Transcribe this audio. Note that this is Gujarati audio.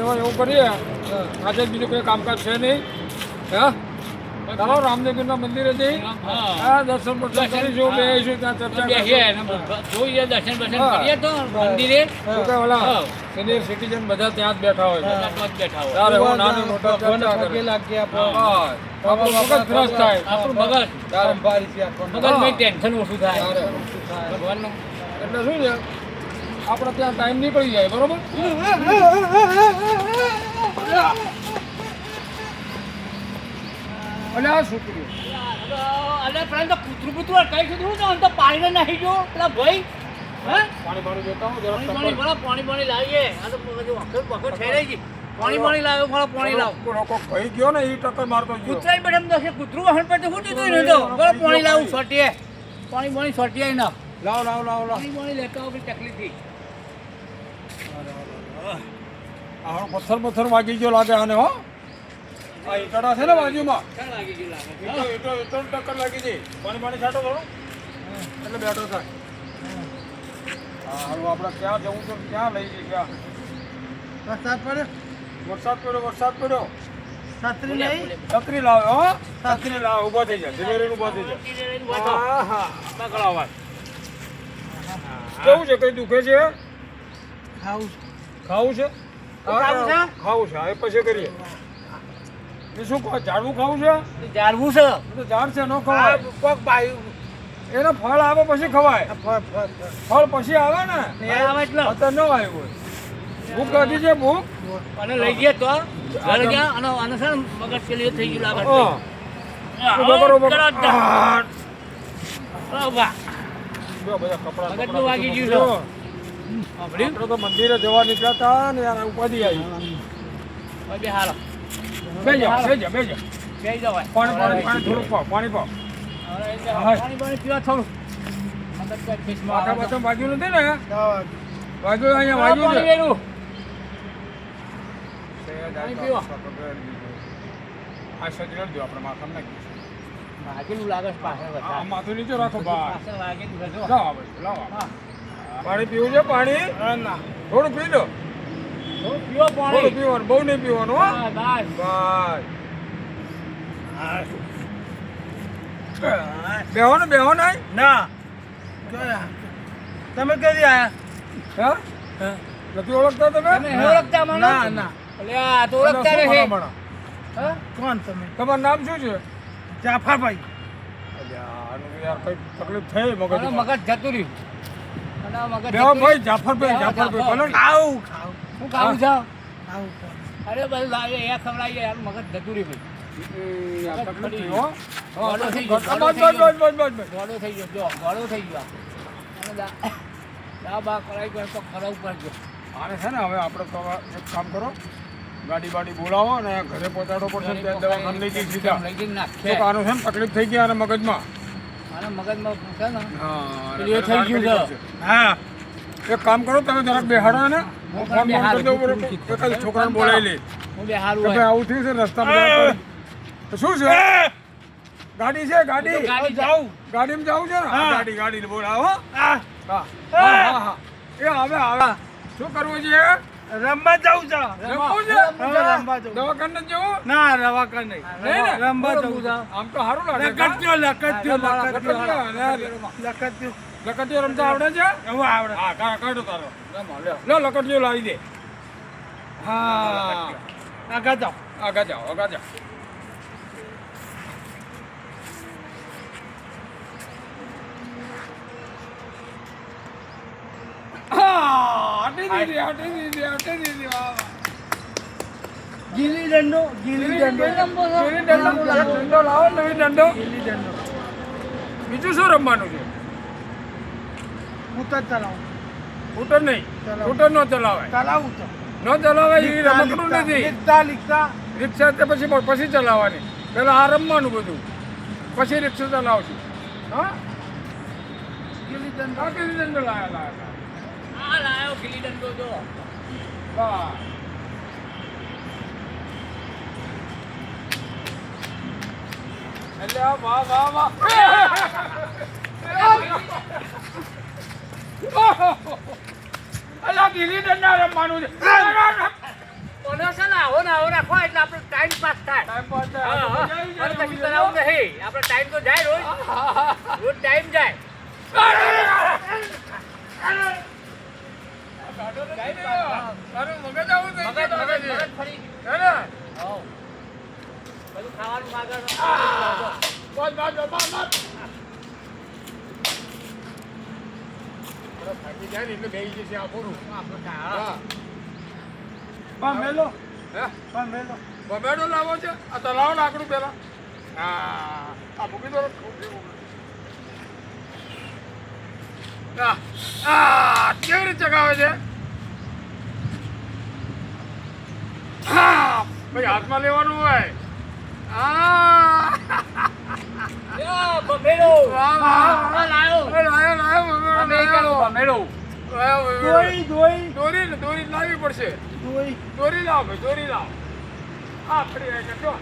એવું કરીએ આજે બીજું કોઈ કામકાજ છે નહીં હા ચાલો રામદેવના મંદિરે જઈ દર્શન કરીશું બેસીશું ત્યાં ચર્ચા જોઈએ દર્શન કરીએ તો મંદિરે સિનિયર સિટીઝન બધા ત્યાં જ બેઠા હોય મગજ ફ્રેશ થાય આપણું મગજ ટેન્શન ઓછું થાય ભગવાનનું એટલે શું છે આપણે ત્યાં ટાઈમ નીકળી જાય બરોબર અને આ છોકરીઓ અરે પરંતુ કૂતરું કૂતરું કઈ કીધું તો પાણી નહીં જો પેલા ભાઈ પાણી દેતા હું પાણી લાવીએ આ તો વખત થઈ રહી છે પાણી લાવ્યો મારો પાણી લાવ ભાઈ ગયો ને એ ટક્કર મારતો ગયો કૂતરાઈ બેઠા દસે કૂતરું વાહન પર શું દીધું ને તો બરાબર પાણી લાવું છોટીએ પાણી છોટીએ ના લાવ પાણી લેતા હોય તકલીફ થી પથ્થર વાગી ગયો લાગે આને હો આ ઈટડા છે ને બાજુમાં લાગી ગયું ઈટો ટક્કર લાગી છે પાણી છાંટો થોડું એટલે બેઠો થાય હા આપણે ક્યાં જવું તો ક્યાં લઈ જઈએ ક્યાં વરસાદ પડ્યો છત્રી લાવે હો છત્રી લાવે ઊભો થઈ જાય ધીરે ઊભો થઈ જાય હા કેવું છે કઈ દુખે છે ખાવું છે એ પછી કરીએ એ શું ઝાડવું ખાવું છે જાળવું છે તો ઝાડ છે ન ખવાય એને ફળ આવે પછી ખવાય ફળ પછી આવે ને અત્યારે ન આવ્યું હોય ભૂખ લાગી છે ભૂખ અને લઈ ગયા તો ઘર ગયા અને આને છે ને મગજ પેલી થઈ ગયું લાગે બધા કપડા મગજનું વાગી ગયું આપણે તો મંદિરે જવા નીકળ્યા હતા ને યાર ઉપાધિ આવી બે હાલો બે જાવ પાણી થોડુંક પાણી પાવ પાણી પીવા થોડું માથા બાથા વાગ્યું નથી ને વાગ્યું અહીંયા વાગ્યું છે આ સજરડ દો આપણે માથામાં નાખીશું વાગેલું લાગે પાછળ માથું નીચે રાખો બા વાગેલું લાવો પાણી પીવું છે પાણી થોડું પી લો પીવો પાણી પીવાનું બહુ નહીં પીવાનું હો બસ બેહો ને ના તમે કદી આયા હા નથી ઓળખતા તમે ઓળખતા મને ના એટલે આ તો ઓળખતા રહે કોણ તમે તમારું નામ શું છે જાફરભાઈ યાર કઈ તકલીફ થઈ મગજ જતું રહ્યું ભાઈ જાફરભાઈ ભલે ખાવું હું ખાવું છું અરે બસ લાગે એ ખવડાવીએ યાર મગજ જતું રહ્યું ગોળો થઈ ગયો બા કરાઈ ગયો તો ખરાબ પડજો આને છે ને હવે આપણે તો એક કામ કરો ગાડી બાડી બોલાવો અને ઘરે પહોંચાડો પડશે ત્યાં દવાખાને લઈ જઈ સીધા લઈ જઈને નાખે આનું છે ને તકલીફ થઈ ગઈ અને મગજમાં મગજમાં છે ને એ થઈ ગયું છે હા એક કામ કરો તમે જરાક બેહાડો ને હું ફોન કરી દઉં એકાદ છોકરાને બોલાવી લે હું બેહારું કે આવું થયું છે રસ્તામાં શું છે ગાડી છે ગાડીમાં જાવું છે ને ગાડી બોલાવો હા એ આવે શું કરવું છે રમવા જાઉં છે દવાખાને જવું ના રવાકર નહીં રમવા જાઉં છે આમ તો સારું લાગે લકટીઓ રમતા આવડે છે આવડે હા કાઢો તારો લો લકટીઓ લાવી દે હા આગળ જાઓ ગીલી દંડો લાવો નવી દંડો બીજું શું રમવાનું છે સ્કૂટર નહીં સ્કૂટર નો ચલાવાય ન ચલાવાય એ રમકડું નથી રિક્ષા તે પછી ચલાવવાની પેલા આ રમવાનું બધું પછી રિક્ષા ચલાવશું હા ગીલી દંડો લાયો ગીલી દંડો જો એટલે વાહ અલા ગીલી દંડા રમવાનું છે આવો રાખો એટલે આપણે ટાઈમ પાસ થાય. ટાઈમ પાસ થાય. હા, આ તો હા. મજા આવી અને જાય પછી એવું છે. કરાવવું નહીં. આપણે ટાઈમ તો જાય રોજ. રોજ ટાઈમ જાય. ગાડો તો જાય ને. તારું મગજ આવું થઈ મગજ ગયું મગજ લાગે છે. મગજ ફરી. હે ને? હોવ. બધું ખાવાનું માગે. બસ, બસ, બસ, બસ, બસ. બસ, થાકી જાય ને એટલે બેસી જશે આ પૂરું. આપણું થાય. હા. મેલો હે? મેલો બબેડો લાવો છે? આ તલાવ લાકડું પેલા. હા. આ મૂકી દો. કેવી રીતે ચગાવે છે? હા. ભાઈ હાથમાં લેવાનું હોય. હા. યો, બમેડો. વાહ, વાહ, વાહ. આ લાયો. એ લાયો, લાયો, બબેડો અમેરિકાનો લાયો. બમેડો. લાયો, બબેડો. દોરી લાવવી પડશે. દોરી લાવ ભાઈ, દોરી લાવ. આ પડી રહે છે જો.